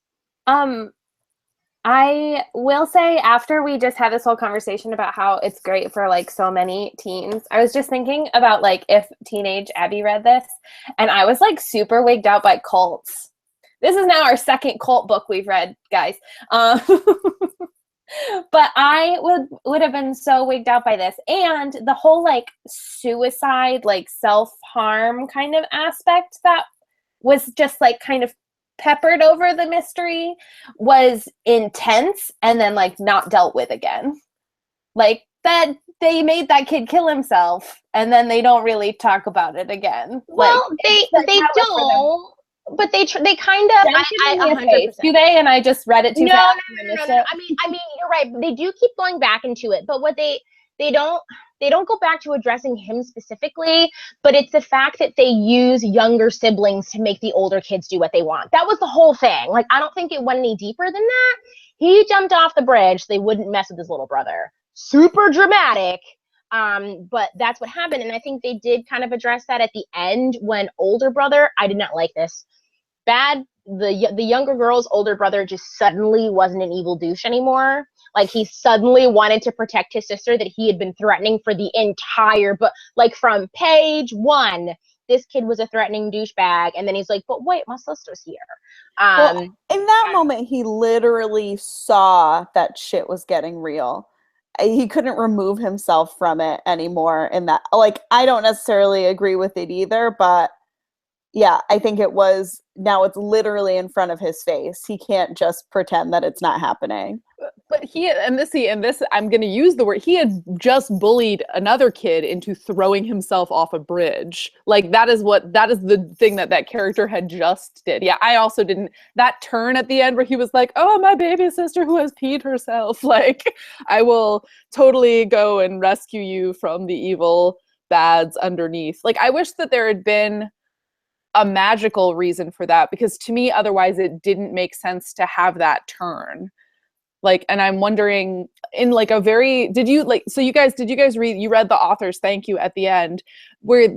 I will say, after we just had this whole conversation about how it's great for like so many teens, I was just thinking about like if teenage Abby read this, and I was like super wigged out by cults. This is now our second cult book we've read, guys. But I would have been so wigged out by this, and the whole like suicide, like self-harm kind of aspect that was just like kind of peppered over the mystery was intense and then like not dealt with again. Like that they made that kid kill himself and then they don't really talk about it again. Well, like, they don't, but they kind of, I 100%. Do they? And I just read it too fast. No. I mean, you're right. They do keep going back into it, but what they don't go back to addressing him specifically, but it's the fact that they use younger siblings to make the older kids do what they want. That was the whole thing. Like, I don't think it went any deeper than that. He jumped off the bridge so they wouldn't mess with his little brother. Super dramatic. But that's what happened. And I think they did kind of address that at the end when older brother, I did not like this. The younger girl's older brother just suddenly wasn't an evil douche anymore. Like he suddenly wanted to protect his sister that he had been threatening for the entire book. Like from page 1, this kid was a threatening douchebag, and then he's like, "But wait, my sister's here." Well, in that moment, he literally saw that shit was getting real. He couldn't remove himself from it anymore. In that, like, I don't necessarily agree with it either, but yeah, I think it was. Now it's literally in front of his face. He can't just pretend that it's not happening. But I'm going to use the word, he had just bullied another kid into throwing himself off a bridge. Like that is the thing that character had just did. Yeah, I also didn't, that turn at the end where he was like, oh, my baby sister who has peed herself. Like, I will totally go and rescue you from the evil bads underneath. Like, I wish that there had been a magical reason for that, because to me, otherwise it didn't make sense to have that turn. Like, and I'm wondering in like a very, did you guys read, you read the author's thank you at the end where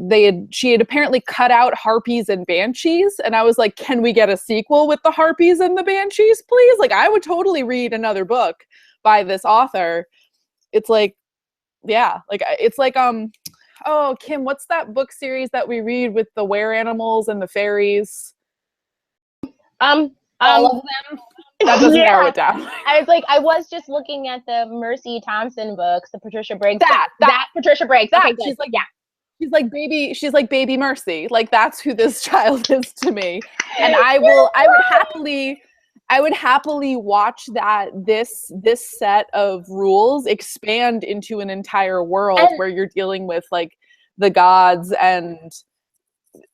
she had apparently cut out harpies and banshees. And I was like, can we get a sequel with the harpies and the banshees, please? Like, I would totally read another book by this author, it's like, yeah, like it's like oh, Kim, what's that book series that we read with the were animals and the fairies? All of them. That doesn't narrow it down. I was just looking at the Mercy Thompson books, the Patricia Briggs. That Patricia Briggs. That, okay, good. She's like baby Mercy. Like that's who this child is to me. And I would happily watch this set of rules expand into an entire world where you're dealing with like the gods and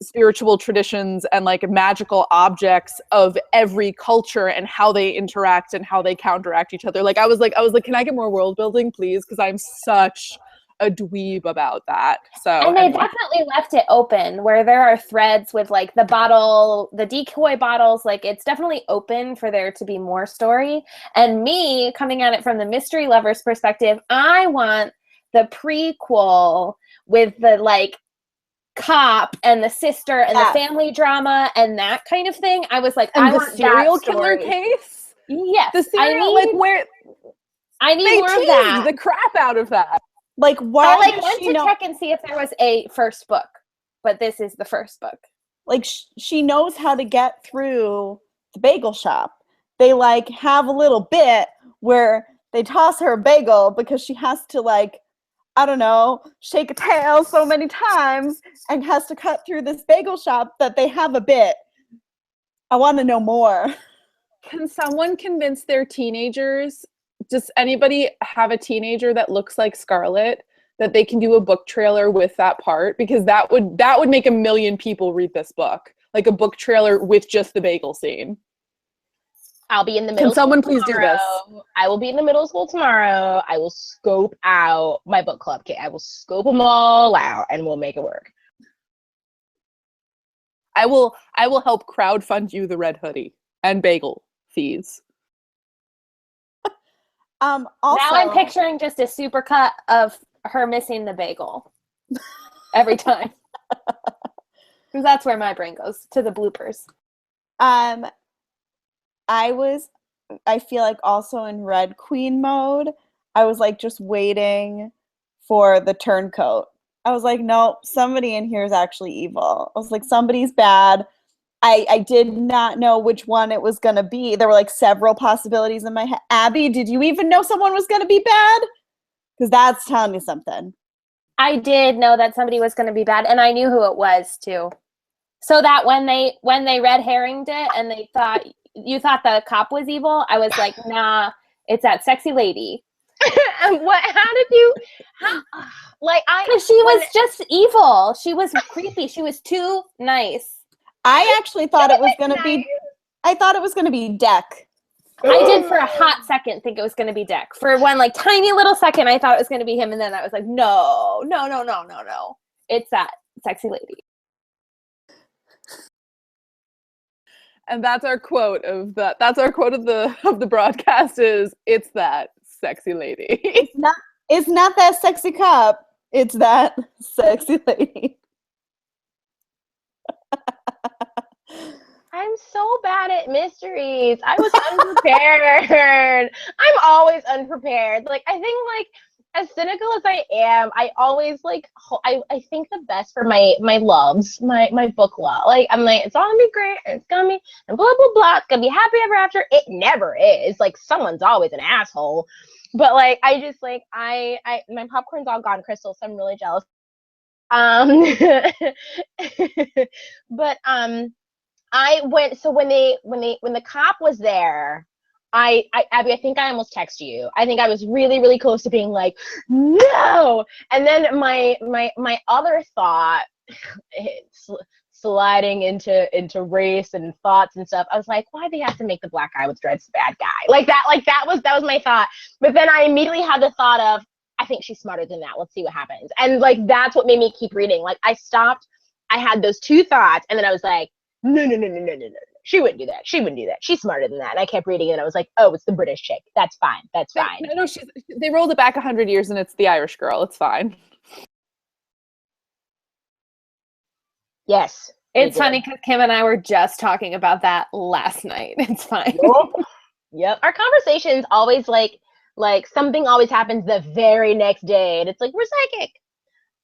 spiritual traditions and like magical objects of every culture and how they interact and how they counteract each other. Like I was like, can I get more world building, please? Because I'm such a dweeb about that. So and they definitely left it open where there are threads with like the decoy bottles. Like it's definitely open for there to be more story. And me coming at it from the mystery lover's perspective, I want the prequel with the like cop and the sister and the family drama and that kind of thing. I was like, and I the want serial that killer story. case. Yes, the serial I need more of that. The crap out of that. Like, why? I went to check and see if there was a first book, but this is the first book. Like, she knows how to get through the bagel shop. They like have a little bit where they toss her a bagel because she has to like, I don't know, shake a tail so many times and has to cut through this bagel shop that they have a bit. I want to know more. Can someone convince their teenagers? Does anybody have a teenager that looks like Scarlett that they can do a book trailer with that part? Because that would make 1 million people read this book. Like a book trailer with just the bagel scene. I'll be in the middle. Can someone please do this? I will be in the middle school tomorrow. I will scope out my book club kit. I will scope them all out and we'll make it work. I will help crowdfund you the red hoodie and bagel fees. Also, now I'm picturing just a supercut of her missing the bagel every time. Because that's where my brain goes, to the bloopers. I feel like also in Red Queen mode, I was like just waiting for the turncoat. I was like, no, somebody in here is actually evil. I was like, somebody's bad. I did not know which one it was going to be. There were like several possibilities in my head. Abby, did you even know someone was going to be bad? Because that's telling you something. I did know that somebody was going to be bad, and I knew who it was too. So that when they red herringed it and you thought the cop was evil, I was like, nah, it's that sexy lady. Because she was just evil. She was creepy. She was too nice. I actually thought it was going to be, I thought it was going to be Deck. I did for a hot second think it was going to be Deck. For one like tiny little second, I thought it was going to be him. And then I was like, no. It's that sexy lady. And that's our quote of the broadcast is, it's that sexy lady. It's not that sexy cop. It's that sexy lady. I'm so bad at mysteries. I was unprepared. I'm always unprepared. Like, I think, like, as cynical as I am, I always, like, I think the best for my loves, my book love. Like, I'm like, it's all gonna be great, and it's gonna be, and blah, blah, blah, it's gonna be happy ever after. It never is. Like, someone's always an asshole. But, like, I just, like, my popcorn's all gone, Crystal, so I'm really jealous. But, I went, so when the cop was there, Abby, I think I almost texted you. I think I was really, really close to being like, no. And then my other thought, sliding into race and thoughts and stuff, I was like, why do they have to make the black guy with dreads the bad guy? Like that was my thought. But then I immediately had the thought of, I think she's smarter than that. Let's see what happens. And like, that's what made me keep reading. Like, I stopped, I had those two thoughts, and then I was like, no. She wouldn't do that. She's smarter than that. And I kept reading it, and I was like, oh, it's the British chick. That's fine. No, they rolled it back 100 years, and it's the Irish girl. It's fine. Yes. It's funny because Kim and I were just talking about that last night. It's fine. Yep. Our conversations always, like, Like something always happens the very next day, and it's like we're psychic.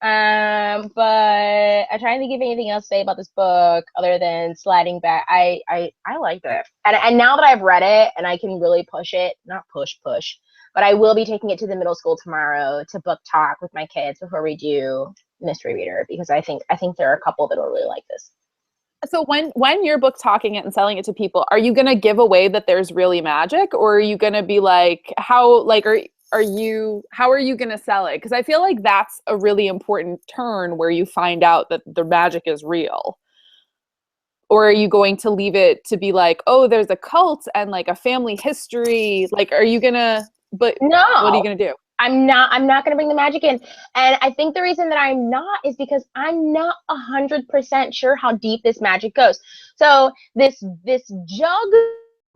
But I'm trying to think of anything else to say about this book other than sliding back. I liked it, and now that I've read it and I can really push it, not push, but I will be taking it to the middle school tomorrow to book talk with my kids before we do mystery reader, because I think there are a couple that will really like this. So when you're book talking it and selling it to people, are you gonna give away that there's really magic, or are you gonna be like, how are you gonna sell it? Because I feel like that's a really important turn where you find out that the magic is real. Or are you going to leave it to be like, oh, there's a cult and like a family history? Like, are you gonna? But no, what are you gonna do? I'm not going to bring the magic in. And I think the reason that I'm not is because I'm not 100% sure how deep this magic goes. So this jug is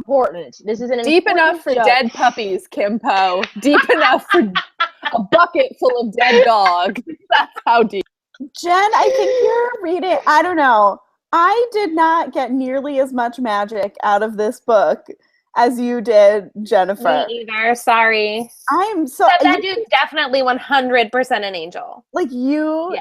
important. This is an deep enough for jug. Dead puppies, Kimpo. Deep enough for a bucket full of dead dogs. That's how deep. Jen, I think you're reading, I don't know. I did not get nearly as much magic out of this book as you did, Jennifer. Me either. Sorry. I'm so that dude's definitely 100% an angel. Like you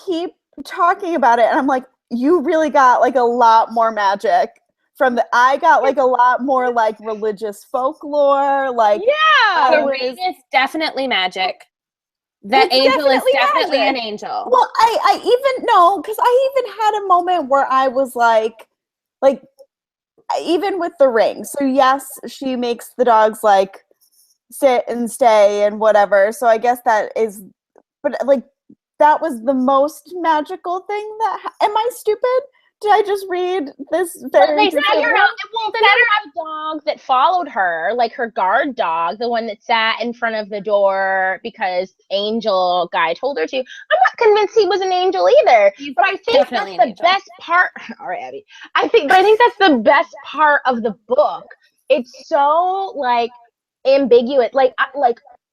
keep talking about it, and I'm like, you really got like a lot more magic from the. I got like a lot more like religious folklore. Like yeah, the ring is definitely magic. The angel is definitely an angel. Well, I even know, because I even had a moment where I was like. Even with the ring. So yes, she makes the dogs like sit and stay and whatever. So I guess that is, but like that was the most magical thing that, am I stupid? Did I just read this very they said her dog that followed her, like her guard dog, the one that sat in front of the door because angel guy told her to. I'm not convinced he was an angel either, but I think that's the best part. All right, Abby. I think that's the best part of the book. It's so like ambiguous, like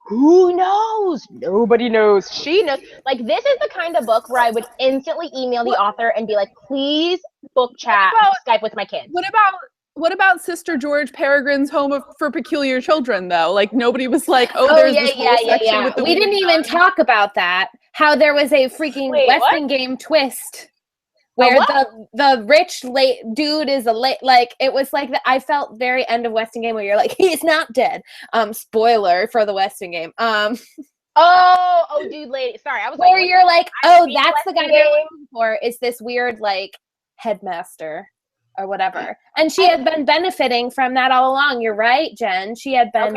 who knows? Nobody knows. She knows. Like, this is the kind of book where I would instantly email the author and be like, please book chat, Skype with my kids. What about Sister George Peregrine's Home for Peculiar Children, though? Like, nobody was like, there's this whole section with the we didn't even talk about that. How there was a freaking Westingame twist. Where the rich dude is like, it was like I felt very end of Westingame where you're like, he's not dead. Spoiler for the Westingame. Dude, lady. Sorry, I was where you're like, that's the guy they're looking for. Is this weird like headmaster or whatever? And she had been benefiting from that all along. You're right, Jen. She had been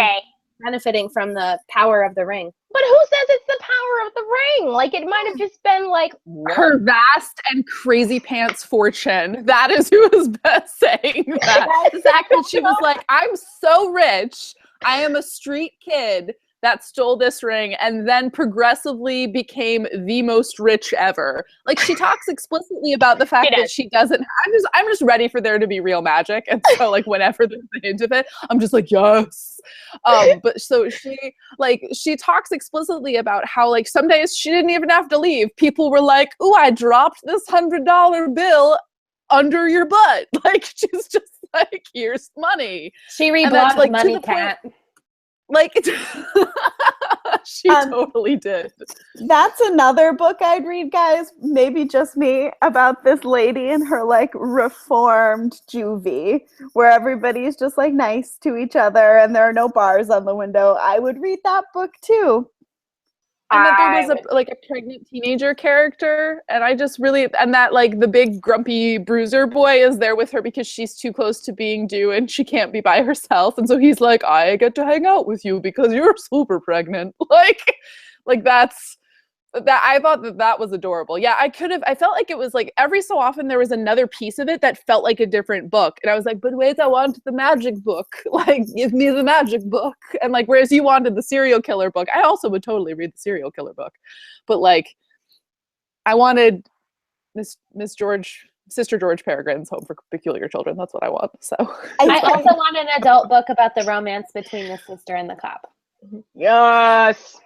benefiting from the power of the ring. But who says it's the power of the ring? Like, it might have just been like her vast and crazy pants fortune. That is who was best saying that. The fact that she was like, I'm so rich. I am a street kid that stole this ring and then progressively became the most rich ever. Like, she talks explicitly about the fact that she doesn't. I'm just ready for there to be real magic, and so like whenever there's a hint of it, I'm just like, yes. But so she talks explicitly about how like some days she didn't even have to leave. People were like, "Ooh, I dropped this $100 bill under your butt." Like, she's just like, "Here's money." She rebought like money cat. Like, she totally did. That's another book I'd read, guys. Maybe just me, about this lady and her like reformed juvie, where everybody's just like nice to each other and there are no bars on the window. I would read that book too. And that there was a pregnant teenager character, and I just really, and that like the big grumpy bruiser boy is there with her because she's too close to being due and she can't be by herself, and so he's like, I get to hang out with you because you're super pregnant. Like that's that. I thought that was adorable. Yeah, I felt like it was like every so often there was another piece of it that felt like a different book, and I was like, but wait, I want the magic book. Like, give me the magic book. And like, whereas you wanted the serial killer book, I also would totally read the serial killer book, but like, I wanted Sister George Peregrine's Home for Peculiar Children. That's what I want. So I also want an adult book about the romance between the sister and the cop. Yes.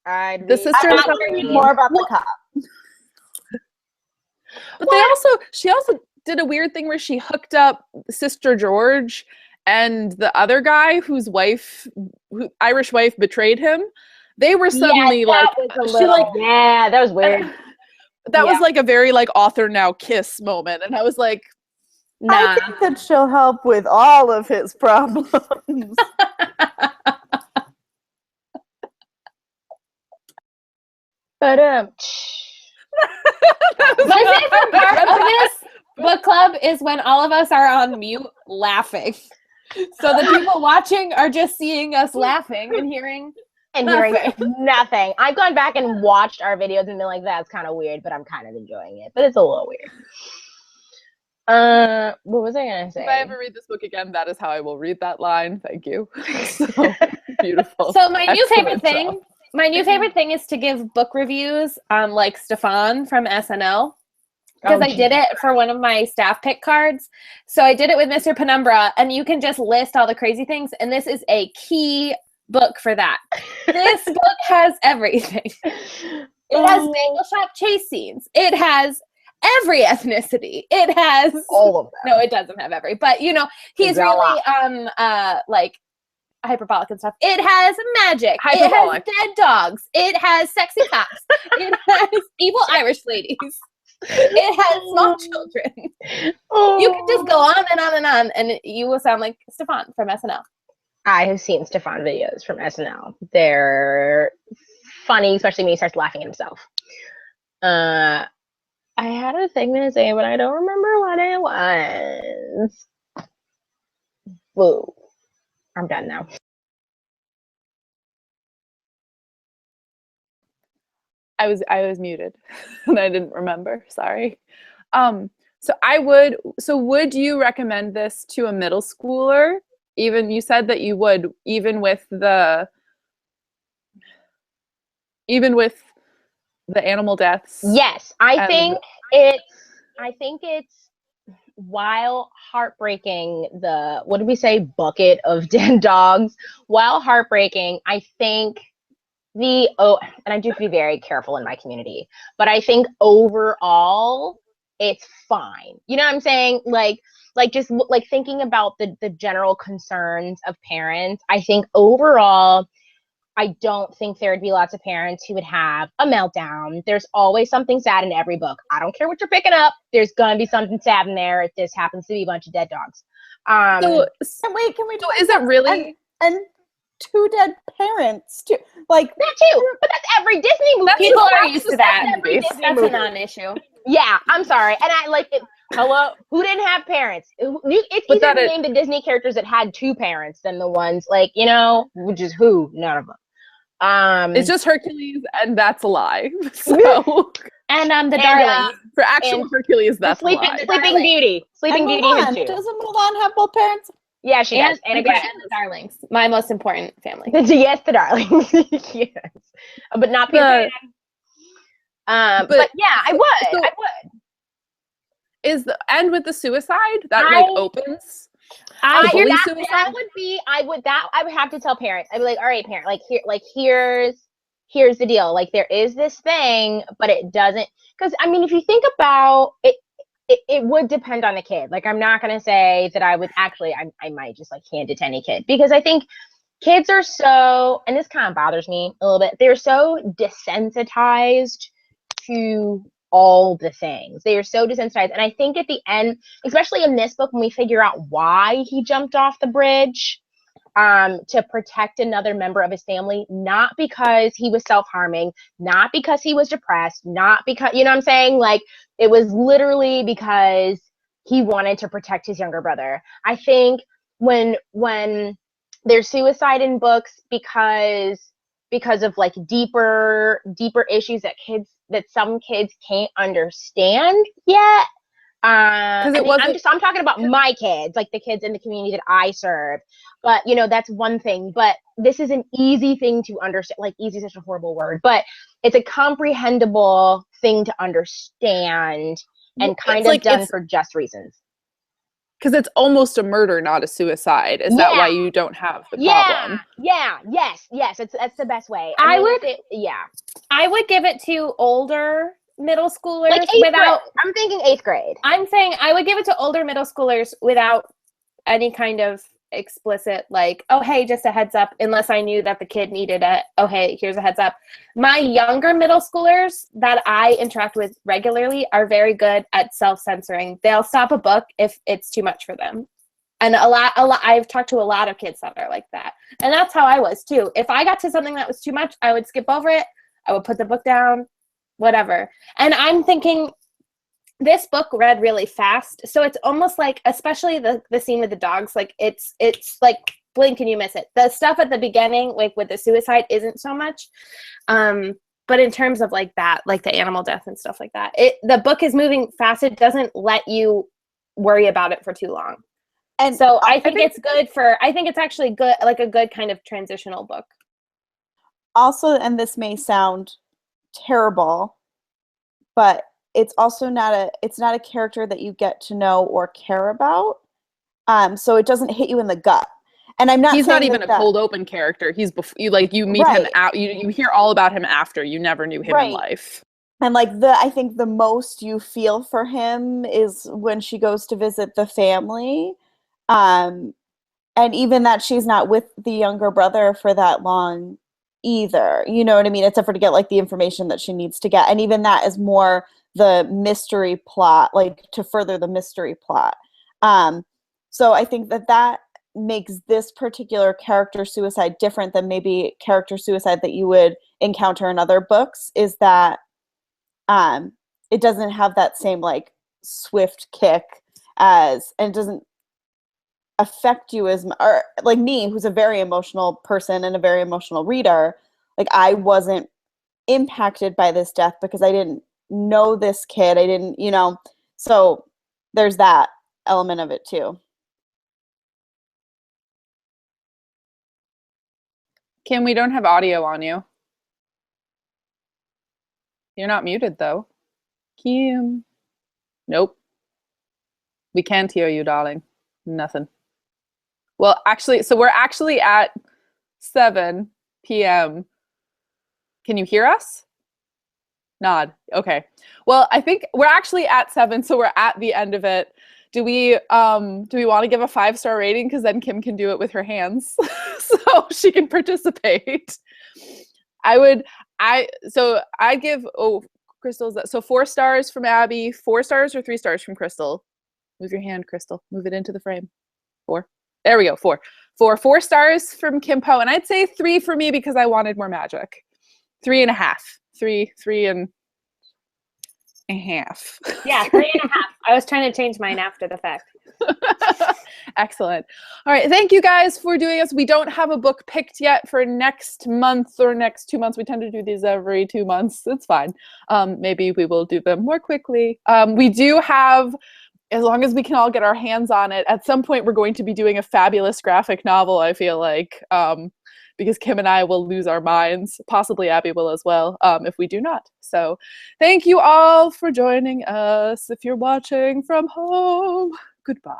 The sister is more about the cop. But she also did a weird thing where she hooked up Sister George and the other guy whose Irish wife betrayed him, they were suddenly that was weird. That was like a very like author now kiss moment, and I was like, nah. I think that she'll help with all of his problems. But my favorite part of this book club is when all of us are on mute laughing. So the people watching are just seeing us laughing and hearing nothing. I've gone back and watched our videos and been like, that's kind of weird, but I'm kind of enjoying it. But it's a little weird. What was I gonna say? If I ever read this book again, that is how I will read that line. Thank you. So beautiful. So my new favorite thing is to give book reviews like Stefan from SNL. Because I did it for one of my staff pick cards. So I did it with Mr. Penumbra, and you can just list all the crazy things. And this is a key book for that. This book has everything. It has bagel shop chase scenes. It has every ethnicity. It has all of them. No, it doesn't have every, but you know, he's really like hyperbolic and stuff. It has magic. Hyperbolic. It has dead dogs. It has sexy cops. It has evil Irish ladies. It has small children. You can just go on and on and on, and you will sound like Stefan from SNL. I have seen Stefan videos from SNL. They're funny, especially when he starts laughing at himself. I had a thing to say, but I don't remember what it was. Whoa. I'm done now. I was muted and I didn't remember. Sorry. Would you recommend this to a middle schooler? Even you said that you would, even with the animal deaths. Yes, I think it's while heartbreaking, the what did we say, bucket of dead dogs, while heartbreaking, I think and I do have to be very careful in my community, but I think overall it's fine. You know what I'm saying? Like just like thinking about the general concerns of parents, I think overall I don't think there would be lots of parents who would have a meltdown. There's always something sad in every book. I don't care what you're picking up. There's gonna be something sad in there if this happens to be a bunch of dead dogs. So is it really and two dead parents too? Like that too, but that's every Disney movie. People are used to that. That's a non-issue. Yeah, I'm sorry, and I like it. Hello, who didn't have parents? It's easier to name the Disney characters that had two parents than the ones like which is who? None of them. It's just Hercules, and that's a lie. So and the darling for actual Hercules, that's a lie. Sleeping Beauty. Sleeping Beauty has two. Doesn't Mulan have both parents? Yeah, she does. And the darlings, my most important family. Yes, the darlings. Yes, but not Peter Pan. But yeah, I would. Is the end with the suicide that opens? I would have to tell parents. I'd be like, all right, parent, here's the deal. Like there is this thing, but it doesn't, because I mean, if you think about it, it would depend on the kid. Like I'm not gonna say that I would actually, I might just like hand it to any kid, because I think kids are so, and this kind of bothers me a little bit, they're so desensitized to all the things. They are so desensitized. And I think at the end, especially in this book, when we figure out why he jumped off the bridge to protect another member of his family, not because he was self-harming, not because he was depressed, not because, you know what I'm saying? Like it was literally because he wanted to protect his younger brother. I think when there's suicide in books because of like deeper issues that some kids can't understand yet. I'm talking about my kids, like the kids in the community that I serve. But that's one thing. But this is an easy thing to understand. Like easy is such a horrible word, but it's a comprehensible thing to understand and kind of done for just reasons. Because it's almost a murder, not a suicide. Is that why you don't have the problem? Yes. That's the best way. I would give it to older middle schoolers I'm thinking 8th grade. I'm saying I would give it to older middle schoolers without any kind of explicit, like, oh, hey, just a heads up, unless I knew that the kid needed it. Oh, hey, here's a heads up. My younger middle schoolers that I interact with regularly are very good at self-censoring. They'll stop a book if it's too much for them. And a lot, I've talked to a lot of kids that are like that. And that's how I was too. If I got to something that was too much, I would skip over it. I would put the book down, whatever. And I'm thinking, this book read really fast, so it's almost like, especially the scene with the dogs, like it's like blink and you miss it. The stuff at the beginning, like with the suicide, isn't so much, but in terms of like that, like the animal death and stuff like that, the book is moving fast. It doesn't let you worry about it for too long, and so I think it's good for, I think it's actually good, like a good kind of transitional book. Also, and this may sound terrible, but it's also not a character that you get to know or care about. So it doesn't hit you in the gut. And I'm not. He's not even a cold open character. He's you meet him out. You hear all about him after. You never knew him in life. And like I think the most you feel for him is when she goes to visit the family, and even that she's not with the younger brother for that long either. You know what I mean? Except for to get like the information that she needs to get, and even that is more the mystery plot, like to further the mystery plot. So I think that makes this particular character suicide different than maybe character suicide that you would encounter in other books, is that it doesn't have that same like swift kick and it doesn't affect you as much, or like me, who's a very emotional person and a very emotional reader, like I wasn't impacted by this death because I didn't know this kid. I didn't, so there's that element of it too. Kim, we don't have audio on you. You're not muted though. Kim. Nope. We can't hear you, darling. Nothing. Well, actually, so we're actually at 7 p.m. Can you hear us? Nod. Okay. Well, I think we're actually at 7, so we're at the end of it. Do we want to give a 5-star rating? Because then Kim can do it with her hands, so she can participate. I give Crystal's, so 4 stars from Abby, 4 stars or 3 stars from Crystal. Move your hand, Crystal. Move it into the frame. 4. There we go. 4. 4 stars from Kimpo, and I'd say 3 for me because I wanted more magic. 3.5. 3 and a half. Yeah, 3.5. I was trying to change mine after the fact. Excellent. All right, thank you guys for doing this. We don't have a book picked yet for next month or next 2 months. We tend to do these every 2 months. It's fine. Maybe we will do them more quickly. We do have, as long as we can all get our hands on it, at some point we're going to be doing a fabulous graphic novel, I feel like, because Kim and I will lose our minds. Possibly Abby will as well, if we do not. So thank you all for joining us. If you're watching from home, goodbye.